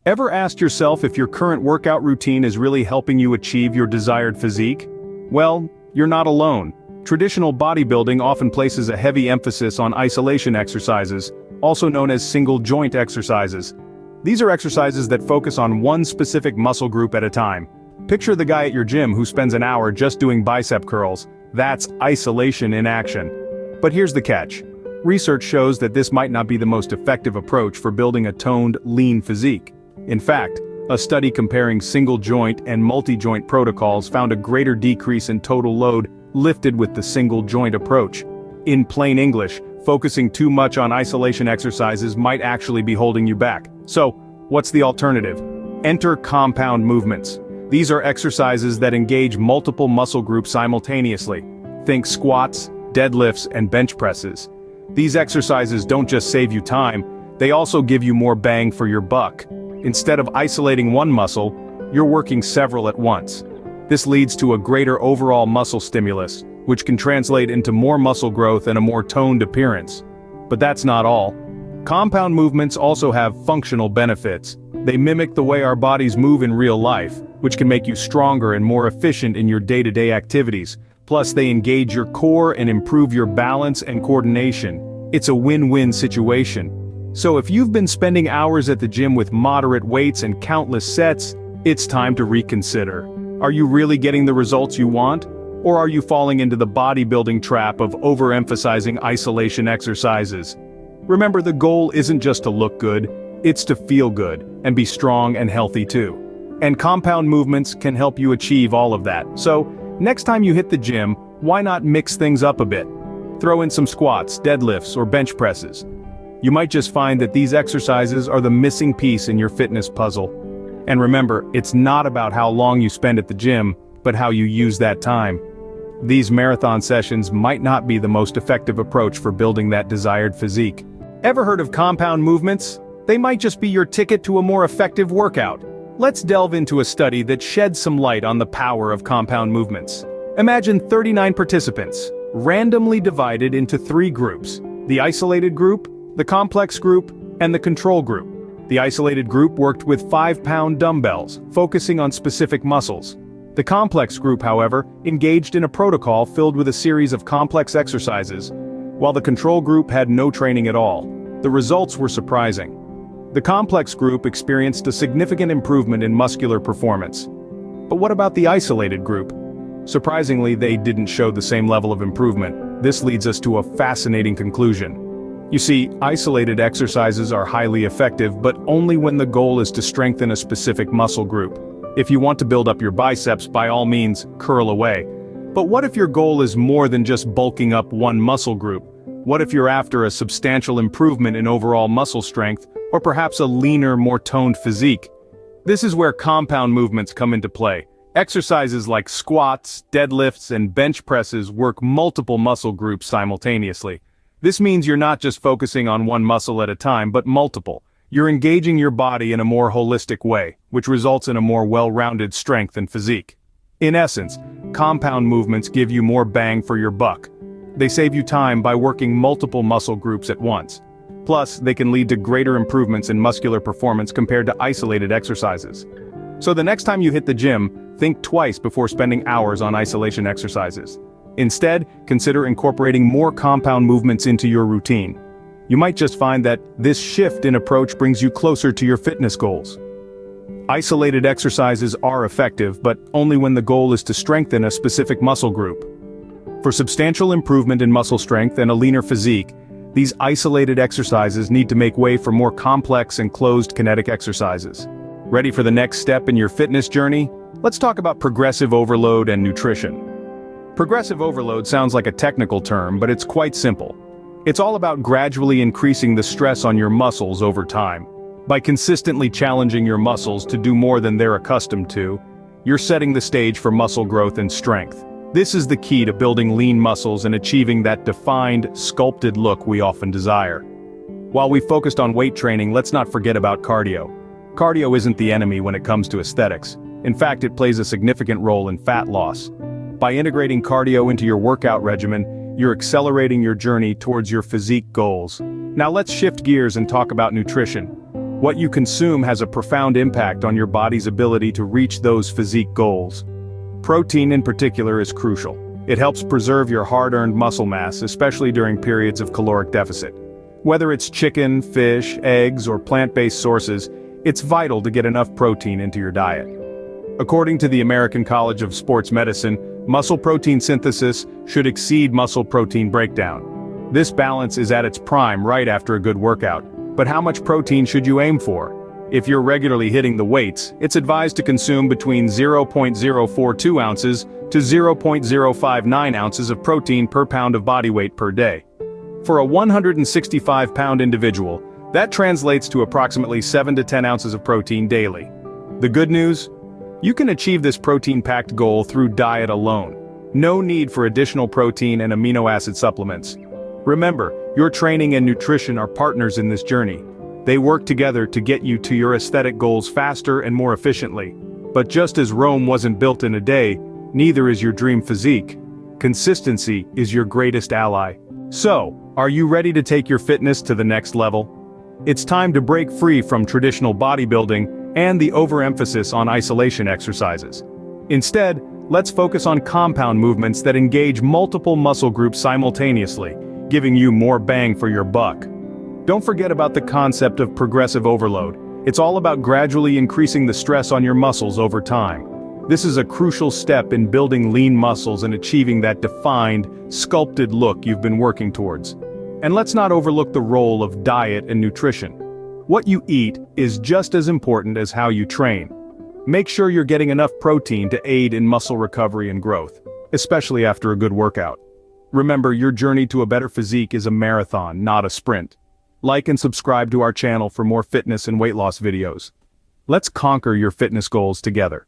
Ever asked yourself if your current workout routine is really helping you achieve your desired physique? Well, you're not alone. Traditional bodybuilding often places a heavy emphasis on isolation exercises, also known as single-joint exercises. These are exercises that focus on one specific muscle group at a time. Picture the guy at your gym who spends an hour just doing bicep curls. That's isolation in action. But here's the catch. Research shows that this might not be the most effective approach for building a toned, lean physique. In fact, a study comparing single-joint and multi-joint protocols found a greater decrease in total load lifted with the single-joint approach. In plain English, focusing too much on isolation exercises might actually be holding you back. So, what's the alternative? Enter compound movements. These are exercises that engage multiple muscle groups simultaneously. Think squats, deadlifts, and bench presses. These exercises don't just save you time, they also give you more bang for your buck. Instead of isolating one muscle, you're working several at once. This leads to a greater overall muscle stimulus, which can translate into more muscle growth and a more toned appearance. But that's not all. Compound movements also have functional benefits. They mimic the way our bodies move in real life, which can make you stronger and more efficient in your day-to-day activities. Plus, they engage your core and improve your balance and coordination. It's a win-win situation. So if you've been spending hours at the gym with moderate weights and countless sets, it's time to reconsider. Are you really getting the results you want? Or are you falling into the bodybuilding trap of overemphasizing isolation exercises? Remember, the goal isn't just to look good, it's to feel good, and be strong and healthy too. And compound movements can help you achieve all of that. So, next time you hit the gym, why not mix things up a bit? Throw in some squats, deadlifts, or bench presses. You might just find that these exercises are the missing piece in your fitness puzzle. And remember, it's not about how long you spend at the gym, but how you use that time. These marathon sessions might not be the most effective approach for building that desired physique. Ever heard of compound movements? They might just be your ticket to a more effective workout. Let's delve into a study that sheds some light on the power of compound movements. Imagine 39 participants, randomly divided into 3 groups: the isolated group, the complex group, and the control group. The isolated group worked with 5-pound dumbbells, focusing on specific muscles. The complex group, however, engaged in a protocol filled with a series of complex exercises, while the control group had no training at all. The results were surprising. The complex group experienced a significant improvement in muscular performance. But what about the isolated group? Surprisingly, they didn't show the same level of improvement. This leads us to a fascinating conclusion. You see, isolated exercises are highly effective, but only when the goal is to strengthen a specific muscle group. If you want to build up your biceps, by all means, curl away. But what if your goal is more than just bulking up one muscle group? What if you're after a substantial improvement in overall muscle strength, or perhaps a leaner, more toned physique? This is where compound movements come into play. Exercises like squats, deadlifts, and bench presses work multiple muscle groups simultaneously. This means you're not just focusing on one muscle at a time, but multiple. You're engaging your body in a more holistic way, which results in a more well-rounded strength and physique. In essence, compound movements give you more bang for your buck. They save you time by working multiple muscle groups at once. Plus, they can lead to greater improvements in muscular performance compared to isolated exercises. So the next time you hit the gym, think twice before spending hours on isolation exercises. Instead, consider incorporating more compound movements into your routine. You might just find that this shift in approach brings you closer to your fitness goals. Isolated exercises are effective, but only when the goal is to strengthen a specific muscle group. For substantial improvement in muscle strength and a leaner physique, these isolated exercises need to make way for more complex and closed kinetic exercises. Ready for the next step in your fitness journey? Let's talk about progressive overload and nutrition. Progressive overload sounds like a technical term, but it's quite simple. It's all about gradually increasing the stress on your muscles over time. By consistently challenging your muscles to do more than they're accustomed to, you're setting the stage for muscle growth and strength. This is the key to building lean muscles and achieving that defined, sculpted look we often desire. While we focused on weight training, let's not forget about cardio. Cardio isn't the enemy when it comes to aesthetics. In fact, it plays a significant role in fat loss. By integrating cardio into your workout regimen, you're accelerating your journey towards your physique goals. Now let's shift gears and talk about nutrition. What you consume has a profound impact on your body's ability to reach those physique goals. Protein in particular is crucial. It helps preserve your hard-earned muscle mass, especially during periods of caloric deficit. Whether it's chicken, fish, eggs, or plant-based sources, it's vital to get enough protein into your diet. According to the American College of Sports Medicine, muscle protein synthesis should exceed muscle protein breakdown. This balance is at its prime right after a good workout. But how much protein should you aim for? If you're regularly hitting the weights, it's advised to consume between 0.042 ounces to 0.059 ounces of protein per pound of body weight per day. For a 165-pound individual, that translates to approximately 7 to 10 ounces of protein daily. The good news? You can achieve this protein-packed goal through diet alone. No need for additional protein and amino acid supplements. Remember, your training and nutrition are partners in this journey. They work together to get you to your aesthetic goals faster and more efficiently. But just as Rome wasn't built in a day, neither is your dream physique. Consistency is your greatest ally. So, are you ready to take your fitness to the next level? It's time to break free from traditional bodybuilding and the overemphasis on isolation exercises. Instead, let's focus on compound movements that engage multiple muscle groups simultaneously, giving you more bang for your buck. Don't forget about the concept of progressive overload. It's all about gradually increasing the stress on your muscles over time. This is a crucial step in building lean muscles and achieving that defined, sculpted look you've been working towards. And let's not overlook the role of diet and nutrition. What you eat is just as important as how you train. Make sure you're getting enough protein to aid in muscle recovery and growth, especially after a good workout. Remember, your journey to a better physique is a marathon, not a sprint. Like and subscribe to our channel for more fitness and weight loss videos. Let's conquer your fitness goals together.